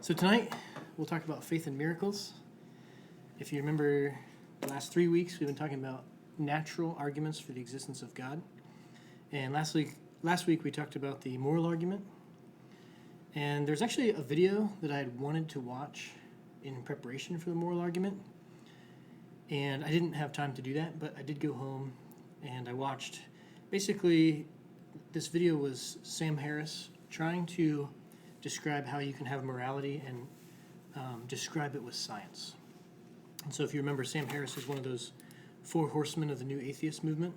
So tonight, we'll talk about faith and miracles. If you remember the last 3 weeks, we've been talking about natural arguments for the existence of God. And last week we talked about the moral argument. And there's actually a video that I had wanted to watch in preparation for the moral argument. And I didn't have time to do that, but I did go home and I watched. Basically, this video was Sam Harris trying to describe how you can have morality and describe it with science. And so if you remember, Sam Harris is one of those four horsemen of the new atheist movement.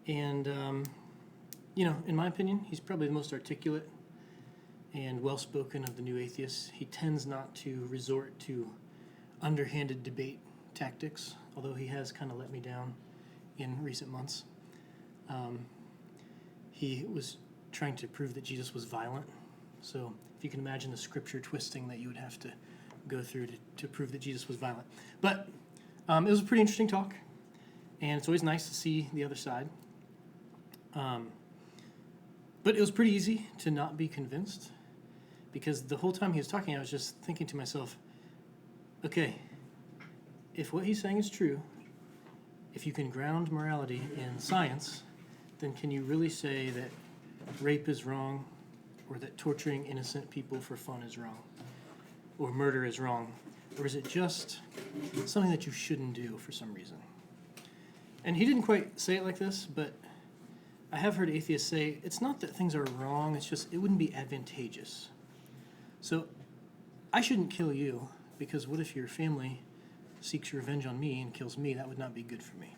And, in my opinion, he's probably the most articulate and well-spoken of the new atheists. He tends not to resort to underhanded debate tactics, although he has kind of let me down in recent months. He was trying to prove that Jesus was violent. So if you can imagine the scripture twisting that you would have to go through to prove that Jesus was violent. But it was a pretty interesting talk, and it's always nice to see the other side. But it was pretty easy to not be convinced, because the whole time he was talking, I was just thinking to myself, okay, if what he's saying is true, if you can ground morality in science, then can you really say that rape is wrong, or that torturing innocent people for fun is wrong, or murder is wrong? Or is it just something that you shouldn't do for some reason? And he didn't quite say it like this, but I have heard atheists say, it's not that things are wrong, it's just it wouldn't be advantageous. So I shouldn't kill you, because what if your family seeks revenge on me and kills me? That would not be good for me.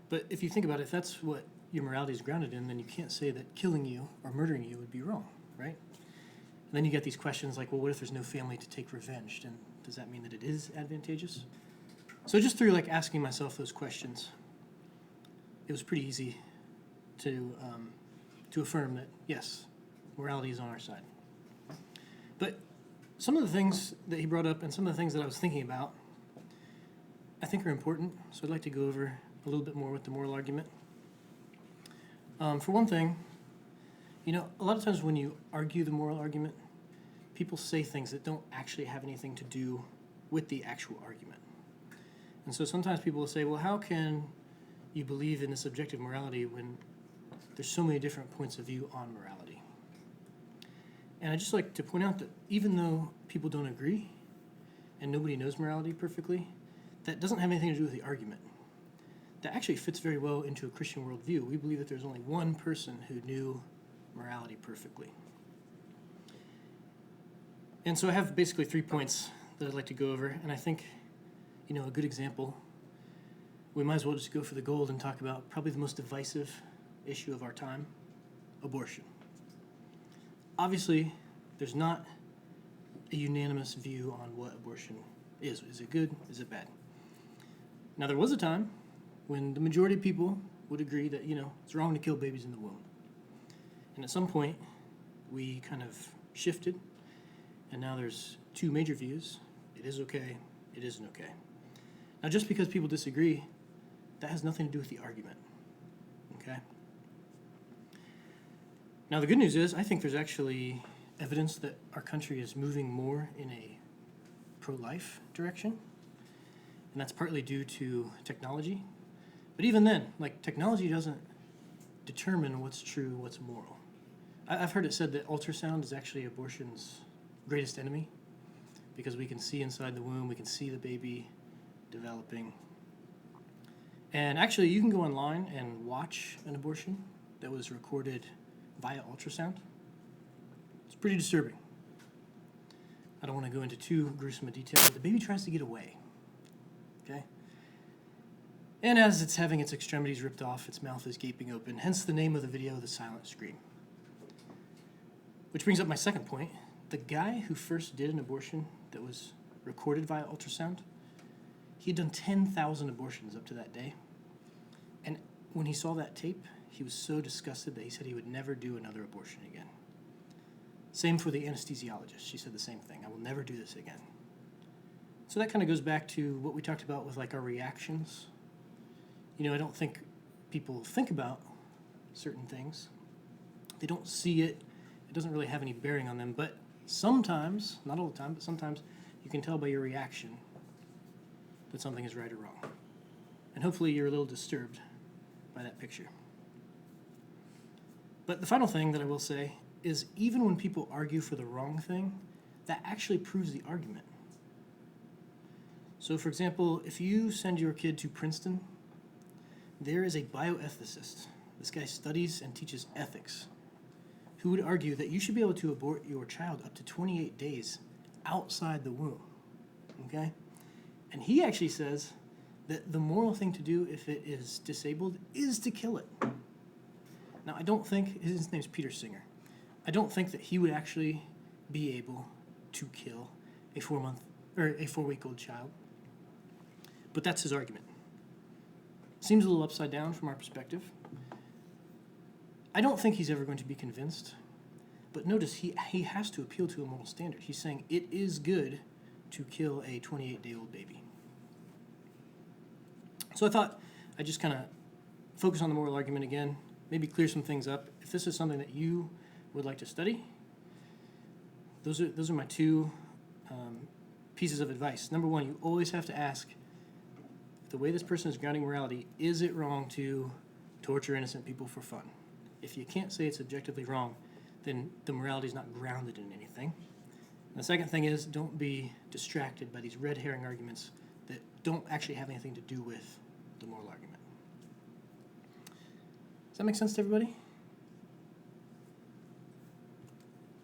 But if you think about it, if that's what your morality is grounded in, then you can't say that killing you or murdering you would be wrong, right? And then you get these questions like, well, what if there's no family to take revenge? And does that mean that it is advantageous? So just through asking myself those questions, it was pretty easy to affirm that, yes, morality is on our side. But some of the things that he brought up and some of the things that I was thinking about, I think are important. So I'd like to go over a little bit more with the moral argument. For one thing, a lot of times when you argue the moral argument, people say things that don't actually have anything to do with the actual argument. And so sometimes people will say, well, how can you believe in this objective morality when there's so many different points of view on morality? And I'd just like to point out that even though people don't agree and nobody knows morality perfectly, that doesn't have anything to do with the argument. That actually fits very well into a Christian worldview. We believe that there's only one person who knew morality perfectly. And so I have basically 3 points that I'd like to go over, and I think, a good example, we might as well just go for the gold and talk about probably the most divisive issue of our time, abortion. Obviously, there's not a unanimous view on what abortion is. Is it good? Is it bad? Now, there was a time when the majority of people would agree that, it's wrong to kill babies in the womb. And at some point, we kind of shifted, and now there's two major views. It is okay, it isn't okay. Now, just because people disagree, that has nothing to do with the argument, okay? Now, the good news is, I think there's actually evidence that our country is moving more in a pro-life direction, and that's partly due to technology. But even then, technology doesn't determine what's true, what's moral. I've heard it said that ultrasound is actually abortion's greatest enemy, because we can see inside the womb, we can see the baby developing. And actually, you can go online and watch an abortion that was recorded via ultrasound. It's pretty disturbing. I don't want to go into too gruesome a detail, but the baby tries to get away, okay? And as it's having its extremities ripped off, its mouth is gaping open, hence the name of the video, The Silent Scream. Which brings up my second point. The guy who first did an abortion that was recorded via ultrasound, he had done 10,000 abortions up to that day. And when he saw that tape, he was so disgusted that he said he would never do another abortion again. Same for the anesthesiologist. She said the same thing. I will never do this again. So that kind of goes back to what we talked about with our reactions. I don't think people think about certain things. They don't see it it doesn't really have any bearing on them. But sometimes, not all the time, but sometimes you can tell by your reaction that something is right or wrong. And hopefully you're a little disturbed by that picture. But the final thing that I will say is even when people argue for the wrong thing, that actually proves the argument. So for example, if you send your kid to Princeton, there is a bioethicist. This guy studies and teaches ethics, who would argue that you should be able to abort your child up to 28 days outside the womb, okay? And he actually says that the moral thing to do if it is disabled is to kill it. Now, I don't think, his name's Peter Singer, I don't think that he would actually be able to kill a 4-week-old child, but that's his argument. Seems a little upside down from our perspective. I don't think he's ever going to be convinced, but notice he has to appeal to a moral standard. He's saying it is good to kill a 28-day-old baby. So I thought I'd just kind of focus on the moral argument again, maybe clear some things up. If this is something that you would like to study, those are my two pieces of advice. Number one, you always have to ask, the way this person is grounding morality, is it wrong to torture innocent people for fun? If you can't say it's objectively wrong, then the morality is not grounded in anything. And the second thing is, don't be distracted by these red herring arguments that don't actually have anything to do with the moral argument. Does that make sense to everybody?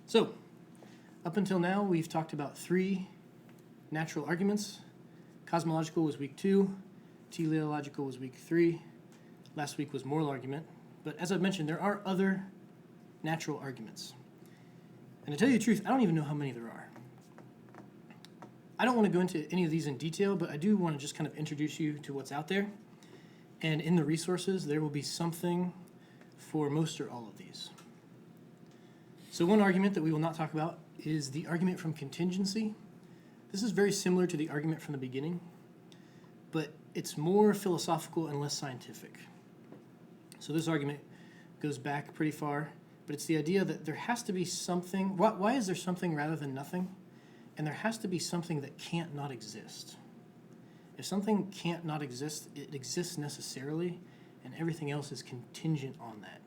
So, up until now, we've talked about 3 natural arguments. Cosmological was week 2, teleological was week 3, last week was moral argument. But as I've mentioned, there are other natural arguments. And to tell you the truth, I don't even know how many there are. I don't want to go into any of these in detail, but I do want to just kind of introduce you to what's out there. And in the resources, there will be something for most or all of these. So one argument that we will not talk about is the argument from contingency. This is very similar to the argument from the beginning, but it's more philosophical and less scientific. So this argument goes back pretty far, but it's the idea that there has to be something. Why is there something rather than nothing? And there has to be something that can't not exist. If something can't not exist, it exists necessarily, and everything else is contingent on that.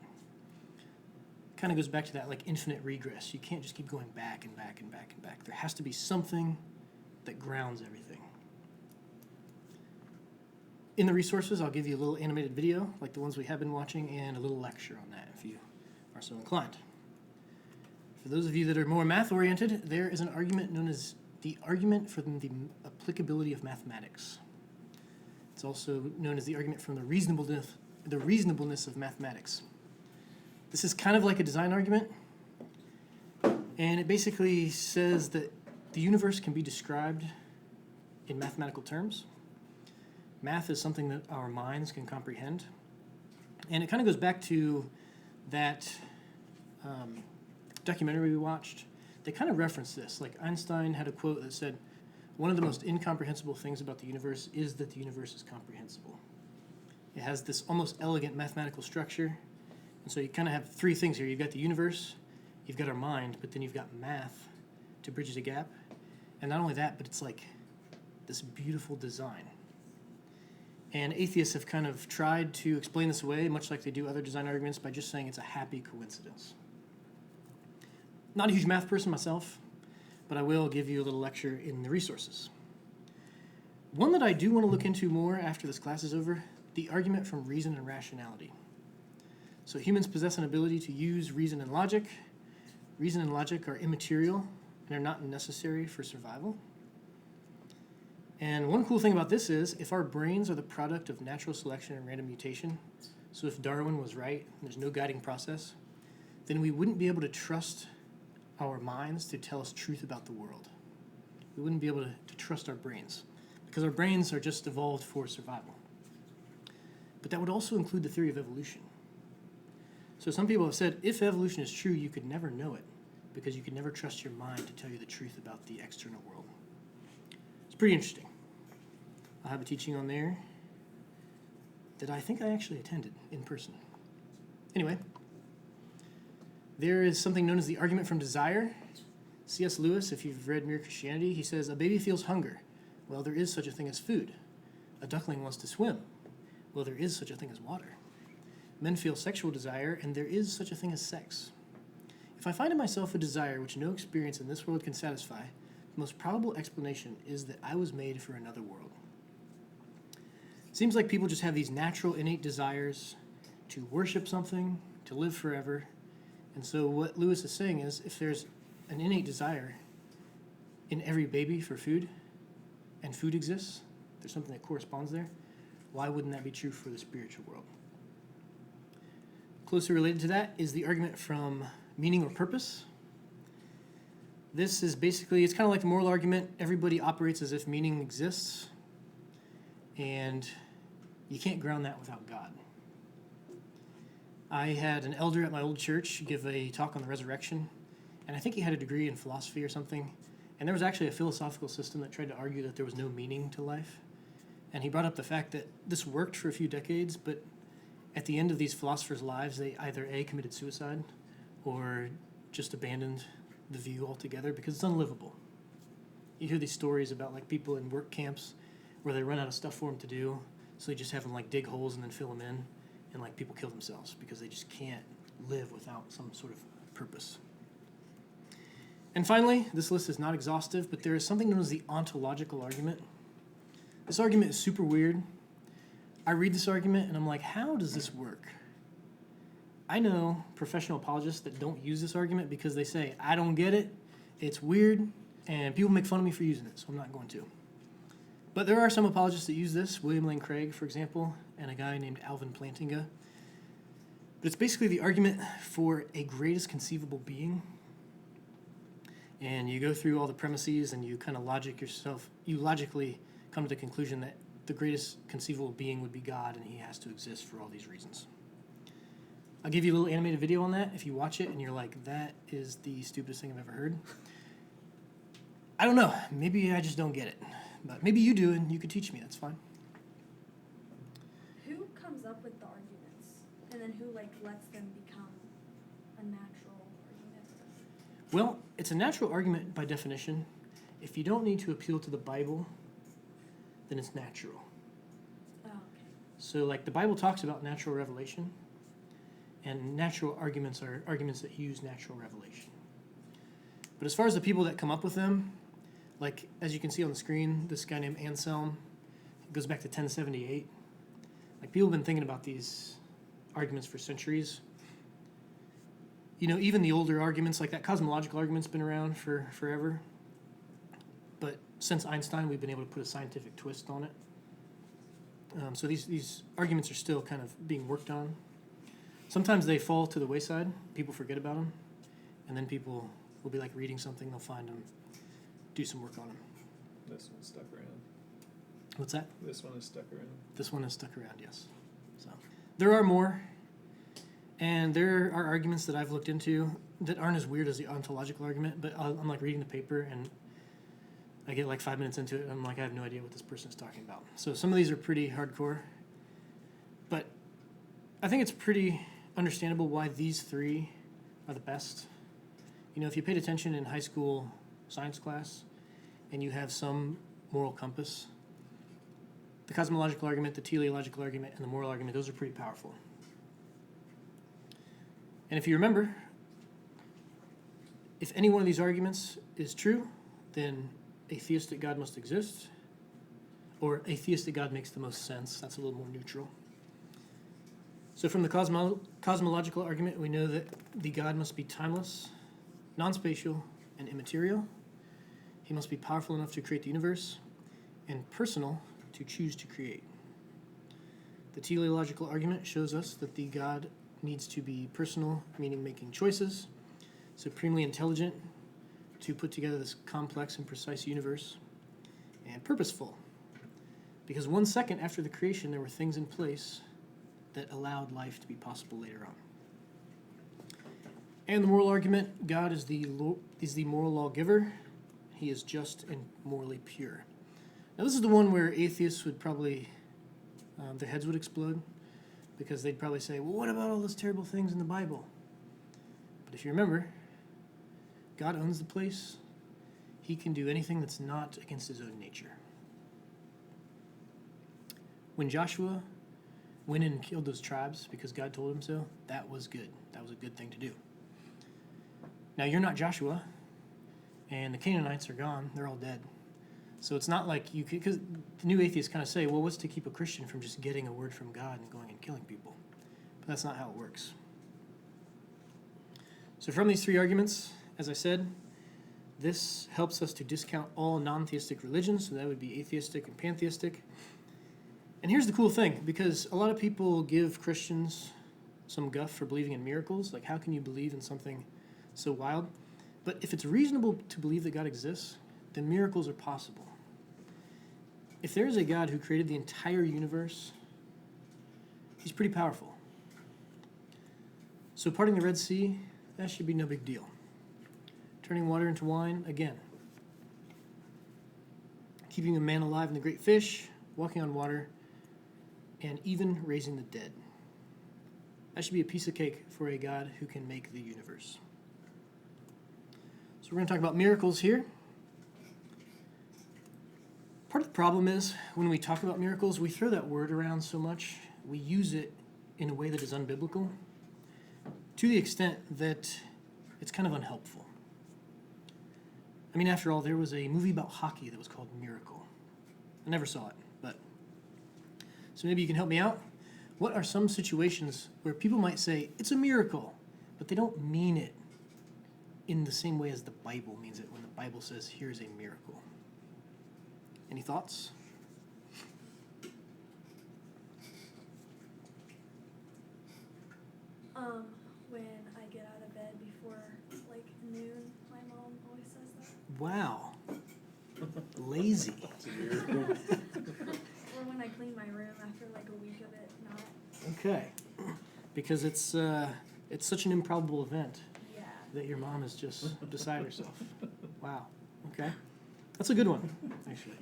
Kind of goes back to that like infinite regress. You can't just keep going back and back and back and back. There has to be something that grounds everything. In the resources, I'll give you a little animated video, like the ones we have been watching, and a little lecture on that if you are so inclined. For those of you that are more math-oriented, there is an argument known as the argument for the applicability of mathematics. It's also known as the argument from the reasonableness of mathematics. This is kind of like a design argument, and it basically says that the universe can be described in mathematical terms. Math is something that our minds can comprehend. And it kind of goes back to that documentary we watched. They kind of reference this. Like Einstein had a quote that said, one of the most incomprehensible things about the universe is that the universe is comprehensible. It has this almost elegant mathematical structure. And so you kind of have 3 things here. You've got the universe, you've got our mind, but then you've got math to bridge the gap. And not only that, but it's like this beautiful design. And atheists have kind of tried to explain this away, much like they do other design arguments, by just saying it's a happy coincidence. Not a huge math person myself, but I will give you a little lecture in the resources. One that I do want to look into more after this class is over, the argument from reason and rationality. So humans possess an ability to use reason and logic. Reason and logic are immaterial and are not necessary for survival. And one cool thing about this is, if our brains are the product of natural selection and random mutation, so if Darwin was right and there's no guiding process, then we wouldn't be able to trust our minds to tell us truth about the world. We wouldn't be able to trust our brains, because our brains are just evolved for survival. But that would also include the theory of evolution. So some people have said, if evolution is true, you could never know it, because you could never trust your mind to tell you the truth about the external world. It's pretty interesting. I'll have a teaching on there that I think I actually attended in person. Anyway, There is something known as the argument from desire. C.S. Lewis, if you've read Mere Christianity, he says, a baby feels hunger. Well, there is such a thing as food. A duckling wants to swim. Well, there is such a thing as water. Men feel sexual desire, and there is such a thing as sex. If I find in myself a desire which no experience in this world can satisfy, the most probable explanation is that I was made for another world. It seems like people just have these natural, innate desires to worship something, to live forever. And so what Lewis is saying is, if there's an innate desire in every baby for food, and food exists, there's something that corresponds there, why wouldn't that be true for the spiritual world? Closely related to that is the argument from meaning or purpose. This is basically, it's kind of like the moral argument. Everybody operates as if meaning exists, and you can't ground that without God. I had an elder at my old church give a talk on the resurrection, and I think he had a degree in philosophy or something, and there was actually a philosophical system that tried to argue that there was no meaning to life. And he brought up the fact that this worked for a few decades, but at the end of these philosophers' lives, they either A, committed suicide, or just abandoned the view altogether because it's unlivable. You hear these stories about like people in work camps where they run out of stuff for them to do, so they just have them like dig holes and then fill them in, and like people kill themselves because they just can't live without some sort of purpose. And finally, this list is not exhaustive, but there is something known as the ontological argument. This argument is super weird. I read this argument and I'm like, how does this work? I know professional apologists that don't use this argument because they say, I don't get it, it's weird, and people make fun of me for using it, so I'm not going to. But there are some apologists that use this, William Lane Craig, for example, and a guy named Alvin Plantinga. But it's basically the argument for a greatest conceivable being. And you go through all the premises and you kind of logically come to the conclusion that the greatest conceivable being would be God, and he has to exist for all these reasons. I'll give you a little animated video on that. If you watch it and you're like, that is the stupidest thing I've ever heard. I don't know. Maybe I just don't get it. But maybe you do, and you could teach me. That's fine. Who comes up with the arguments? And then who, lets them become a natural argument? Well, it's a natural argument by definition. If you don't need to appeal to the Bible, then it's natural. Oh, okay. So, the Bible talks about natural revelation, and natural arguments are arguments that use natural revelation. But as far as the people that come up with them, as you can see on the screen, this guy named Anselm, it goes back to 1078. People have been thinking about these arguments for centuries. Even the older arguments, like that cosmological argument's been around for forever. But since Einstein, we've been able to put a scientific twist on it. So these arguments are still kind of being worked on. Sometimes they fall to the wayside. People forget about them. And then people will be reading something, they'll find them, do some work on them. This one's stuck around. What's that? This one is stuck around. This one is stuck around, yes. So there are more. And there are arguments that I've looked into that aren't as weird as the ontological argument, but I'm reading the paper and I get 5 minutes into it and I'm I have no idea what this person's talking about. So some of these are pretty hardcore. But I think it's pretty understandable why these three are the best. If you paid attention in high school science class and you have some moral compass, the cosmological argument, the teleological argument, and the moral argument, those are pretty powerful. And if you remember, if any one of these arguments is true, then a theistic God must exist, or a theistic God makes the most sense. That's a little more neutral. So from the cosmological argument, we know that the God must be timeless, non-spatial, and immaterial. He must be powerful enough to create the universe, and personal to choose to create. The teleological argument shows us that the God needs to be personal, meaning making choices, supremely intelligent to put together this complex and precise universe, and purposeful, because 1 second after the creation there were things in place that allowed life to be possible later on. And the moral argument, God is the moral lawgiver. He is just and morally pure. Now this is the one where atheists would probably, their heads would explode, because they'd probably say, well, what about all those terrible things in the Bible? But if you remember, God owns the place. He can do anything that's not against his own nature. When Joshua went in and killed those tribes because God told him so, that was good. That was a good thing to do. Now, you're not Joshua, and the Canaanites are gone. They're all dead. So it's not like you could, because the new atheists kind of say, well, what's to keep a Christian from just getting a word from God and going and killing people? But that's not how it works. So from these three arguments, as I said, this helps us to discount all non-theistic religions, so that would be atheistic and pantheistic. And here's the cool thing, because a lot of people give Christians some guff for believing in miracles, like how can you believe in something so wild? But if it's reasonable to believe that God exists, then miracles are possible. If there is a God who created the entire universe, he's pretty powerful. So parting the Red Sea, that should be no big deal. Turning water into wine, again. Keeping a man alive in the great fish, walking on water, and even raising the dead. That should be a piece of cake for a God who can make the universe. So we're going to talk about miracles here. Part of the problem is when we talk about miracles, we throw that word around so much, we use it in a way that is unbiblical, to the extent that it's kind of unhelpful. I mean, after all, there was a movie about hockey that was called Miracle. I never saw it, but... So maybe you can help me out. What are some situations where people might say, it's a miracle, but they don't mean it in the same way as the Bible means it when the Bible says, here's a miracle? Any thoughts? When I get out of bed before like noon, my mom always says that. Wow. Lazy. It's a miracle. Or when I clean my room after like a week of it not. Okay. Because it's such an improbable event Yeah. that your mom is just beside herself. Wow. Okay. That's a good one, actually.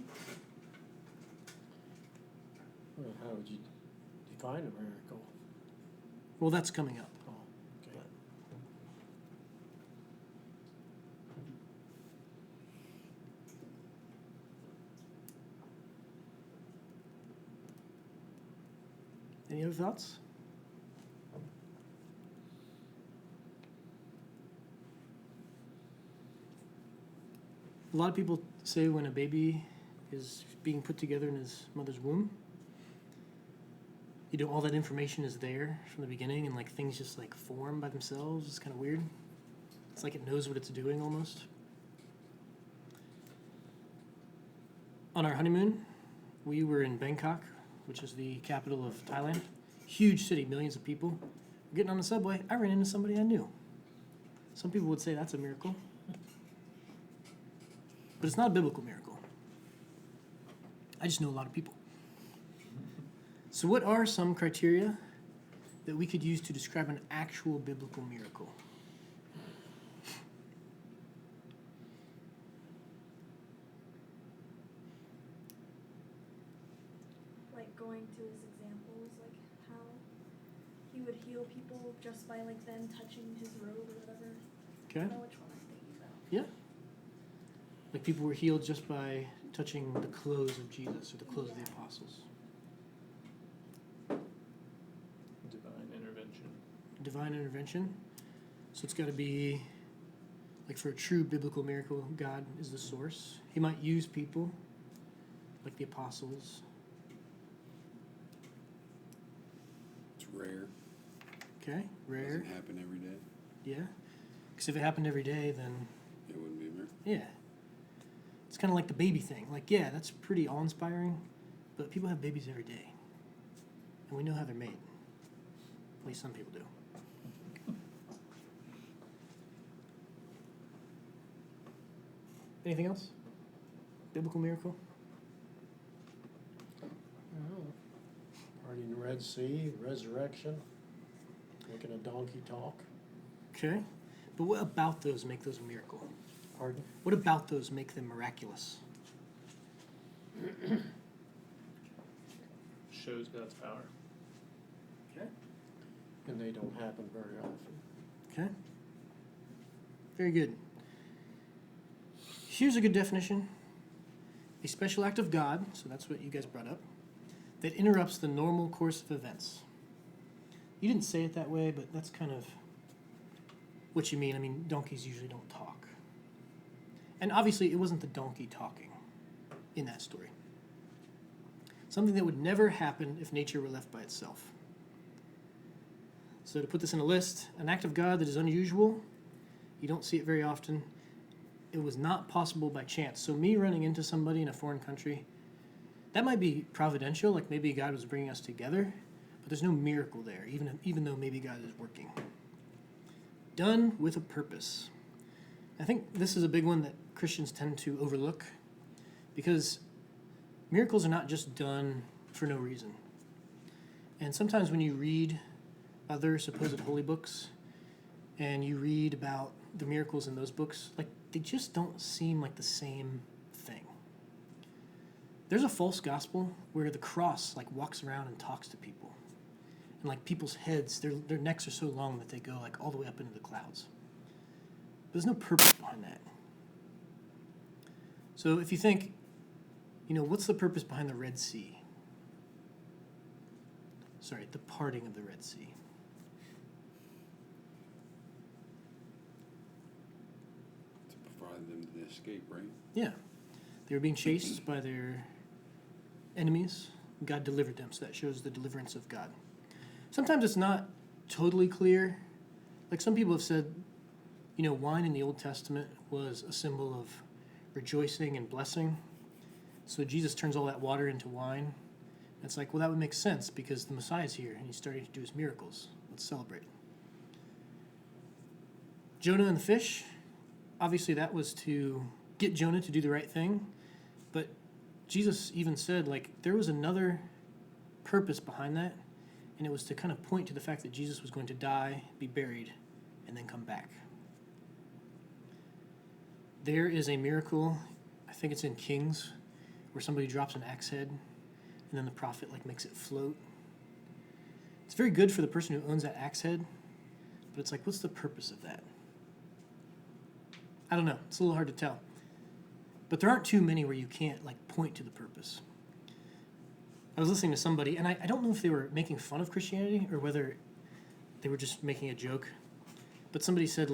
Well, how would you define a miracle? Well, that's coming up. Oh, okay. Any other thoughts? A lot of people say when a baby is being put together in his mother's womb, you know, all that information is there from the beginning and like things just like form by themselves. It's kind of weird. It's like it knows what it's doing almost. On our honeymoon, we were in Bangkok, which is the capital of Thailand. Huge city, millions of people. We're getting on the subway, I ran into somebody I knew. Some people would say that's a miracle. But it's not a biblical miracle. I just know a lot of people. So what are some criteria that we could use to describe an actual biblical miracle? Like going to his examples, like how he would heal people just by like them touching his robe or whatever. I Okay? don't know which one I'm thinking about. Yeah. Like people were healed just by touching the clothes of Jesus or the clothes of the apostles. Divine intervention. Divine intervention. So it's got to be, like for a true biblical miracle, God is the source. He might use people, like the apostles. It's rare. Okay, rare. Doesn't happen every day. Yeah. Because if it happened every day, then It wouldn't be a miracle. yeah. It's kind of like the baby thing. Like, yeah, that's pretty awe-inspiring, but people have babies every day. And we know how they're made. At least some people do. Anything else? Biblical miracle? Well, parting the Red Sea, resurrection, making a donkey talk. Okay. But what about those make those a miracle? Pardon? What about those make them miraculous? Shows God's power. Okay. And they don't happen very often. Okay. Very good. Here's a good definition. A special act of God, so that's what you guys brought up, that interrupts the normal course of events. You didn't say it that way, but that's kind of what you mean. I mean, donkeys usually don't talk. And obviously, it wasn't the donkey talking in that story. Something that would never happen if nature were left by itself. So to put this in a list, an act of God that is unusual, you don't see it very often. It was not possible by chance. So me running into somebody in a foreign country, that might be providential, like maybe God was bringing us together, but there's no miracle there, even though maybe God is working. Done with a purpose. I think this is a big one that Christians tend to overlook, because miracles are not just done for no reason. And sometimes when you read other supposed holy books and you read about the miracles in those books, like they just don't seem like the same thing. There's a false gospel where the cross like walks around and talks to people. And like people's heads, their necks are so long that they go like all the way up into the clouds. There's no purpose behind that. So if you think, what's the purpose behind the Red Sea? Sorry, the parting of the Red Sea. To provide them the escape, right? Yeah. They were being chased by their enemies. God delivered them, so that shows the deliverance of God. Sometimes it's not totally clear. Like some people have said, wine in the Old Testament was a symbol of rejoicing and blessing. So Jesus turns all that water into wine. It's like, well, that would make sense because the Messiah's here and he's starting to do his miracles. Let's celebrate. Jonah and the fish, obviously that was to get Jonah to do the right thing. But Jesus even said, there was another purpose behind that, and it was to kind of point to the fact that Jesus was going to die, be buried, and then come back. There is a miracle, I think it's in Kings, where somebody drops an axe head, and then the prophet makes it float. It's very good for the person who owns that axe head, but it's what's the purpose of that? I don't know. It's a little hard to tell. But there aren't too many where you can't point to the purpose. I was listening to somebody, and I don't know if they were making fun of Christianity or whether they were just making a joke. But somebody said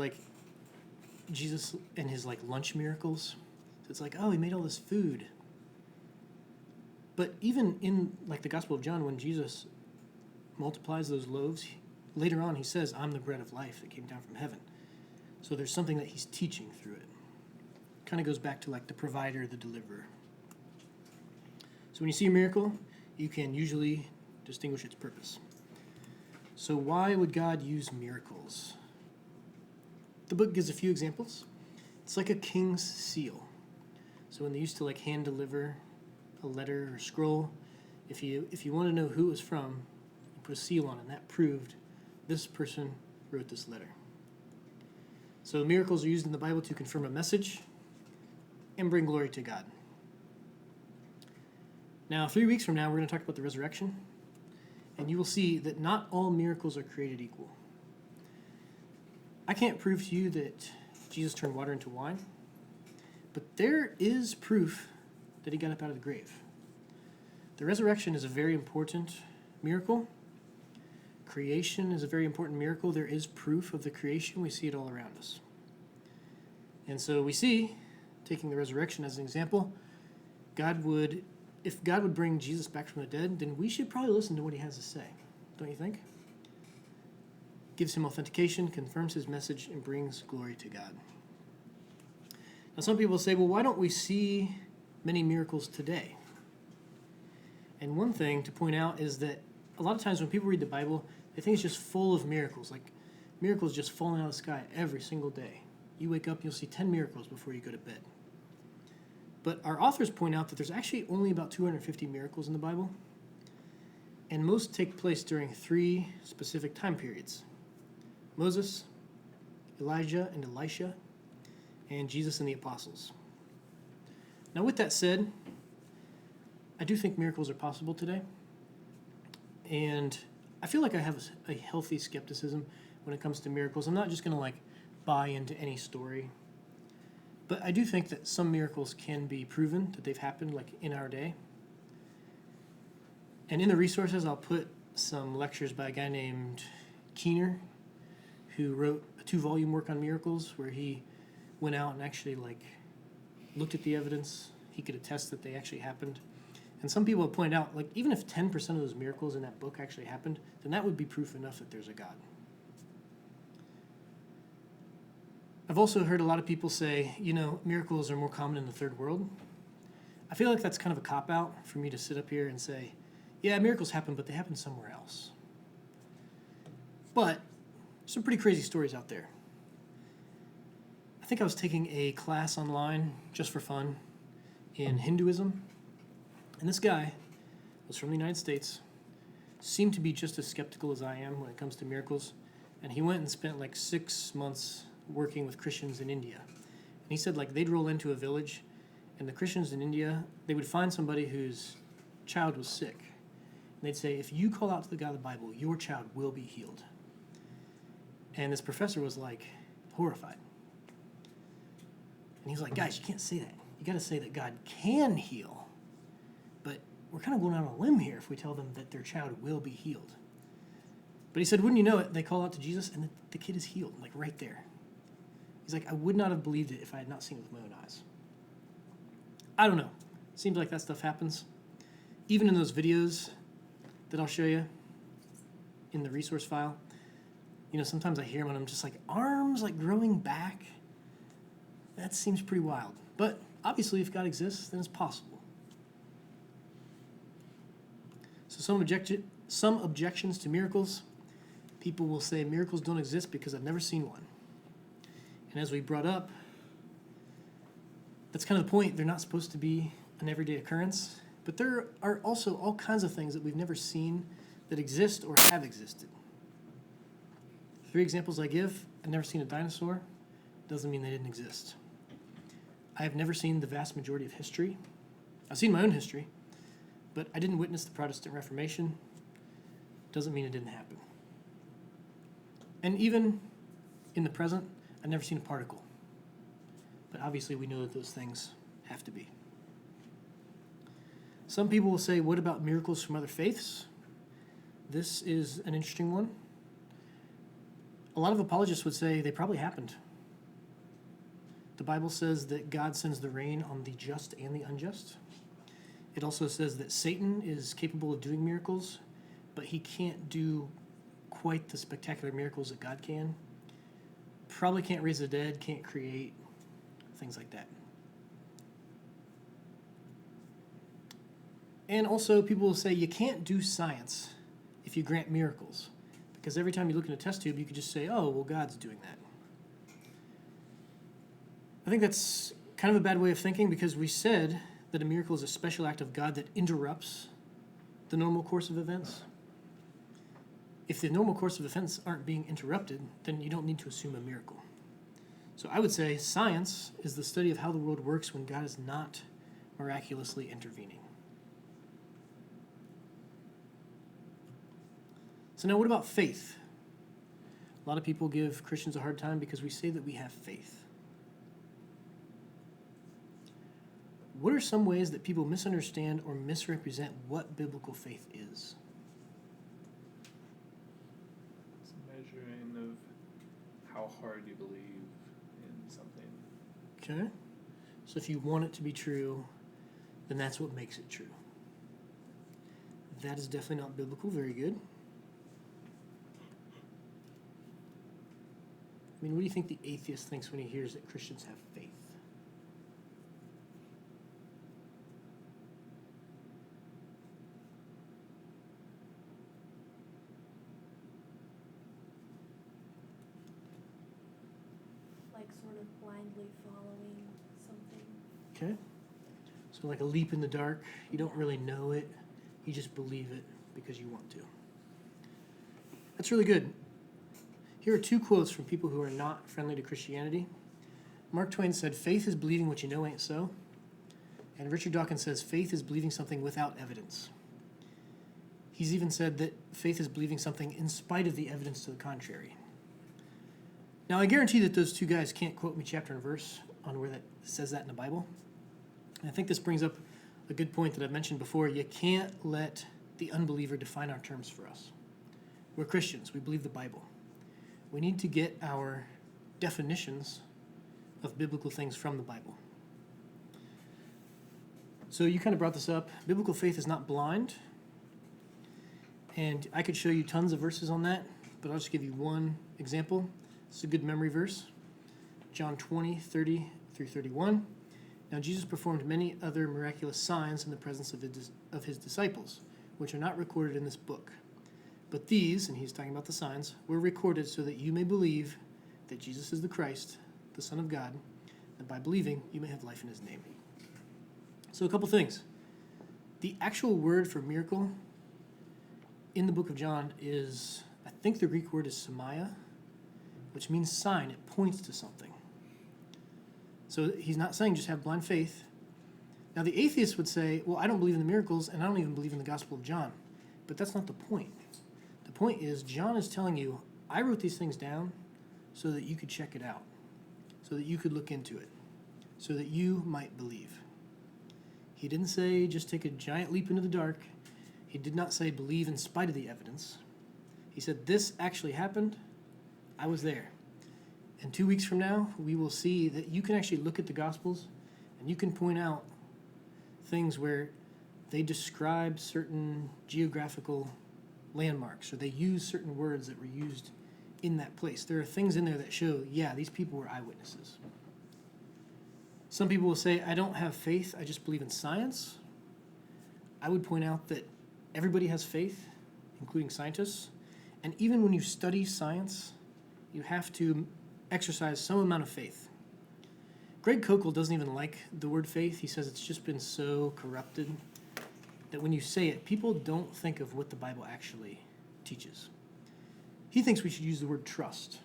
Jesus and his lunch miracles. So it's he made all this food. But even in the Gospel of John, when Jesus multiplies those loaves, later on he says, "I'm the bread of life that came down from heaven." So there's something that he's teaching through it. Kind of goes back to the provider, the deliverer. So when you see a miracle, you can usually distinguish its purpose. So why would God use miracles? The book gives a few examples. It's like a king's seal. So when they used to hand deliver a letter or scroll, if you want to know who it was from, you put a seal on it, and that proved this person wrote this letter. So miracles are used in the Bible to confirm a message and bring glory to God. Now, 3 weeks from now, we're going to talk about the resurrection, and you will see that not all miracles are created equal. I can't prove to you that Jesus turned water into wine, but there is proof that he got up out of the grave. The resurrection is a very important miracle. Creation is a very important miracle. There is proof of the creation. We see it all around us. And so we see, taking the resurrection as an example, if God would bring Jesus back from the dead, then we should probably listen to what he has to say. Don't you think? Gives him authentication, confirms his message, and brings glory to God. Now some people say, well, why don't we see many miracles today? And one thing to point out is that a lot of times when people read the Bible, they think it's just full of miracles, miracles just falling out of the sky every single day. You wake up, you'll see 10 miracles before you go to bed. But our authors point out that there's actually only about 250 miracles in the Bible, and most take place during 3 specific time periods: Moses, Elijah and Elisha, and Jesus and the apostles. Now with that said, I do think miracles are possible today, and I feel like I have a healthy skepticism when it comes to miracles. I'm not just going to buy into any story. But I do think that some miracles can be proven that they've happened, like in our day. And in the resources, I'll put some lectures by a guy named Keener, who wrote a 2-volume work on miracles, where he went out and actually looked at the evidence. He could attest that they actually happened. And some people have pointed out, even if 10% of those miracles in that book actually happened, then that would be proof enough that there's a God. I've also heard a lot of people say, miracles are more common in the third world. I feel like that's kind of a cop-out for me to sit up here and say, yeah, miracles happen, but they happen somewhere else. But there's some pretty crazy stories out there. I think I was taking a class online just for fun in Hinduism. And this guy was from the United States, seemed to be just as skeptical as I am when it comes to miracles. And he went and spent 6 months working with Christians in India. And he said they'd roll into a village, and the Christians in India, they would find somebody whose child was sick. And they'd say, if you call out to the God of the Bible, your child will be healed. And this professor was horrified. And he was like, guys, you can't say that. You got to say that God can heal. But we're kind of going out on a limb here if we tell them that their child will be healed. But he said, wouldn't you know it, they call out to Jesus and the kid is healed, right there. He's like, I would not have believed it if I had not seen it with my own eyes. I don't know. Seems like that stuff happens. Even in those videos that I'll show you in the resource file, sometimes I hear them and I'm just arms growing back. That seems pretty wild. But obviously, if God exists, then it's possible. So some objections to miracles. People will say miracles don't exist because I've never seen one. And as we brought up, that's kind of the point. They're not supposed to be an everyday occurrence. But there are also all kinds of things that we've never seen that exist or have existed. 3 examples I give: I've never seen a dinosaur. Doesn't mean they didn't exist. I have never seen the vast majority of history. I've seen my own history, but I didn't witness the Protestant Reformation. Doesn't mean it didn't happen. And even in the present, I've never seen a particle. But obviously we know that those things have to be. Some people will say, what about miracles from other faiths? This is an interesting one. A lot of apologists would say they probably happened. The Bible says that God sends the rain on the just and the unjust. It also says that Satan is capable of doing miracles, but he can't do quite the spectacular miracles that God can. Probably can't raise the dead, can't create, things like that. And also people will say you can't do science if you grant miracles, because every time you look in a test tube, you could just say, oh, well, God's doing that. I think that's kind of a bad way of thinking, because we said that a miracle is a special act of God that interrupts the normal course of events. If the normal course of events aren't being interrupted, then you don't need to assume a miracle. So I would say science is the study of how the world works when God is not miraculously intervening. So now what about faith? A lot of people give Christians a hard time because we say that we have faith. What are some ways that people misunderstand or misrepresent what biblical faith is? It's a measuring of how hard you believe in something. Okay? So if you want it to be true, then that's what makes it true. That is definitely not biblical. Very good. I mean, what do you think the atheist thinks when he hears that Christians have faith? Like sort of blindly following something. Okay? So like a leap in the dark. You don't really know it. You just believe it because you want to. That's really good. Here are 2 quotes from people who are not friendly to Christianity. Mark Twain said, faith is believing what you know ain't so. And Richard Dawkins says, faith is believing something without evidence. He's even said that faith is believing something in spite of the evidence to the contrary. Now, I guarantee that those two guys can't quote me chapter and verse on where that says that in the Bible. And I think this brings up a good point that I've mentioned before. You can't let the unbeliever define our terms for us. We're Christians. We believe the Bible. We need to get our definitions of biblical things from the Bible. So you kind of brought this up. Biblical faith is not blind. And I could show you tons of verses on that, but I'll just give you one example. It's a good memory verse. John 20, 30 through 31. Now Jesus performed many other miraculous signs in the presence of his disciples, which are not recorded in this book. But these, and he's talking about the signs, were recorded so that you may believe that Jesus is the Christ, the Son of God, and by believing you may have life in his name. So a couple things. The actual word for miracle in the book of John is, I think the Greek word is semia, which means sign. It points to something. So he's not saying just have blind faith. Now the atheist would say, well, I don't believe in the miracles and I don't even believe in the Gospel of John. But that's not the point. The point is John is telling you, I wrote these things down so that you could check it out, so that you could look into it, so that you might believe. He didn't say just take a giant leap into the dark. He did not say believe in spite of the evidence. He said this actually happened. I was there. And 2 weeks from now, we will see that you can actually look at the Gospels and you can point out things where they describe certain geographical landmarks or they use certain words that were used in that place. There are things in there that show, yeah, these people were eyewitnesses. Some people will say, I don't have faith, I just believe in science. I would point out that everybody has faith, including scientists. And even when you study science, you have to exercise some amount of faith. Greg Kokel doesn't even like the word faith. He says it's just been so corrupted that when you say it, people don't think of what the Bible actually teaches. He thinks we should use the word trust.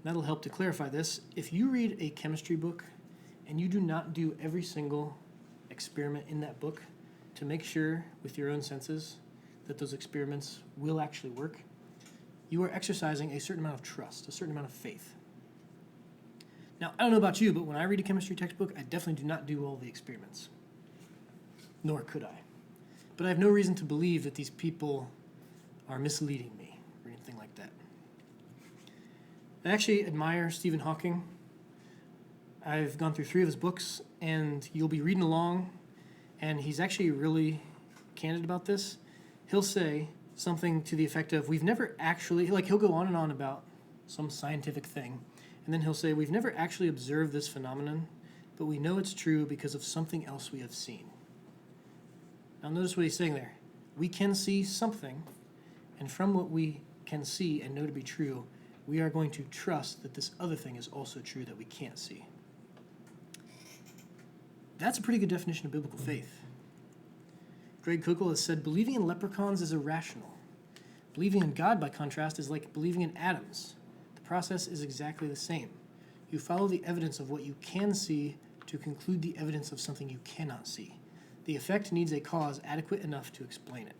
That'll help to clarify this. If you read a chemistry book and you do not do every single experiment in that book to make sure with your own senses that those experiments will actually work, you are exercising a certain amount of trust, a certain amount of faith. Now, I don't know about you, but when I read a chemistry textbook, I definitely do not do all the experiments. Nor could I. But I have no reason to believe that these people are misleading me or anything like that. I actually admire Stephen Hawking. I've gone through 3 of his books, and you'll be reading along, and he's actually really candid about this. He'll say something to the effect of, we've never actually, like he'll go on and on about some scientific thing, and then he'll say, we've never actually observed this phenomenon, but we know it's true because of something else we have seen. Now notice what he's saying there. We can see something, and from what we can see and know to be true, we are going to trust that this other thing is also true that we can't see. That's a pretty good definition of biblical faith. Greg Kokel has said, believing in leprechauns is irrational. Believing in God, by contrast, is like believing in atoms. The process is exactly the same. You follow the evidence of what you can see to conclude the evidence of something you cannot see. The effect needs a cause adequate enough to explain it.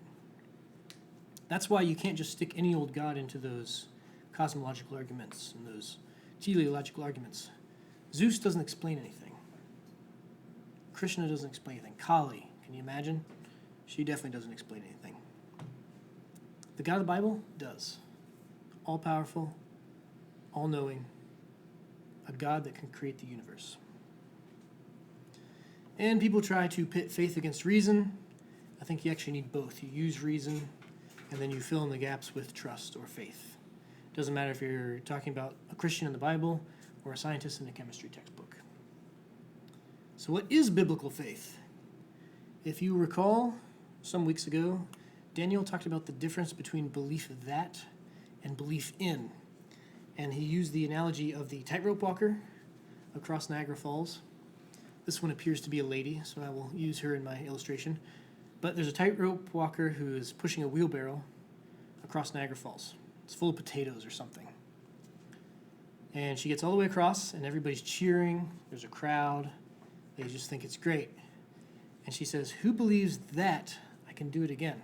That's why you can't just stick any old God into those cosmological arguments and those teleological arguments. Zeus doesn't explain anything. Krishna doesn't explain anything. Kali, can you imagine? She definitely doesn't explain anything. The God of the Bible does. All-powerful, all-knowing, a God that can create the universe. And people try to pit faith against reason. I think you actually need both. You use reason, and then you fill in the gaps with trust or faith. It doesn't matter if you're talking about a Christian in the Bible or a scientist in a chemistry textbook. So what is biblical faith? If you recall, some weeks ago, Daniel talked about the difference between belief that and belief in. And he used the analogy of the tightrope walker across Niagara Falls. This one appears to be a lady, so I will use her in my illustration. But there's a tightrope walker who is pushing a wheelbarrow across Niagara Falls. It's full of potatoes or something. And she gets all the way across, and everybody's cheering. There's a crowd. They just think it's great. And she says, who believes that I can do it again?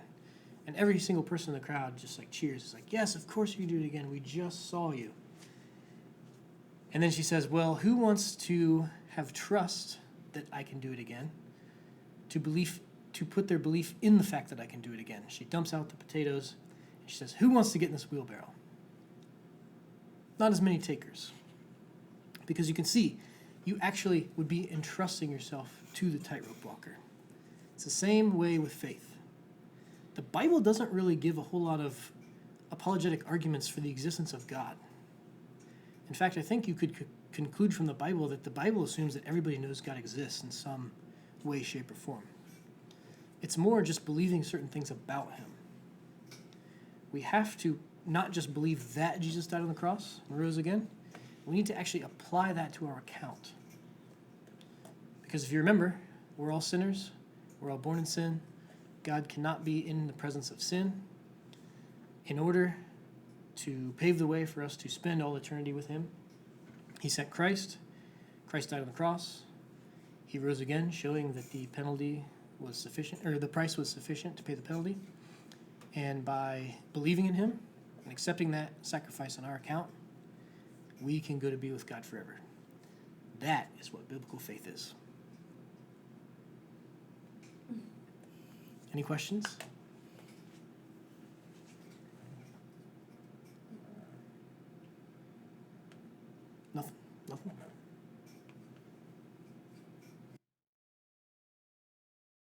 And every single person in the crowd just like cheers. It's like, yes, of course you can do it again. We just saw you. And then she says, well, who wants to have trust that I can do it again? To put their belief in the fact that I can do it again. She dumps out the potatoes and she says, who wants to get in this wheelbarrow? Not as many takers. Because you can see, you actually would be entrusting yourself to the tightrope walker. It's the same way with faith. The Bible doesn't really give a whole lot of apologetic arguments for the existence of God. In fact, I think you could conclude from the Bible that the Bible assumes that everybody knows God exists in some way, shape, or form. It's more just believing certain things about him. We have to not just believe that Jesus died on the cross and rose again. We need to actually apply that to our account. Because if you remember, we're all sinners. We're all born in sin. God cannot be in the presence of sin. In order to pave the way for us to spend all eternity with him, he sent Christ. Christ died on the cross. He rose again, showing that the penalty was sufficient, or the price was sufficient to pay the penalty. And by believing in him and accepting that sacrifice on our account, we can go to be with God forever. That is what biblical faith is. Any questions? Nothing.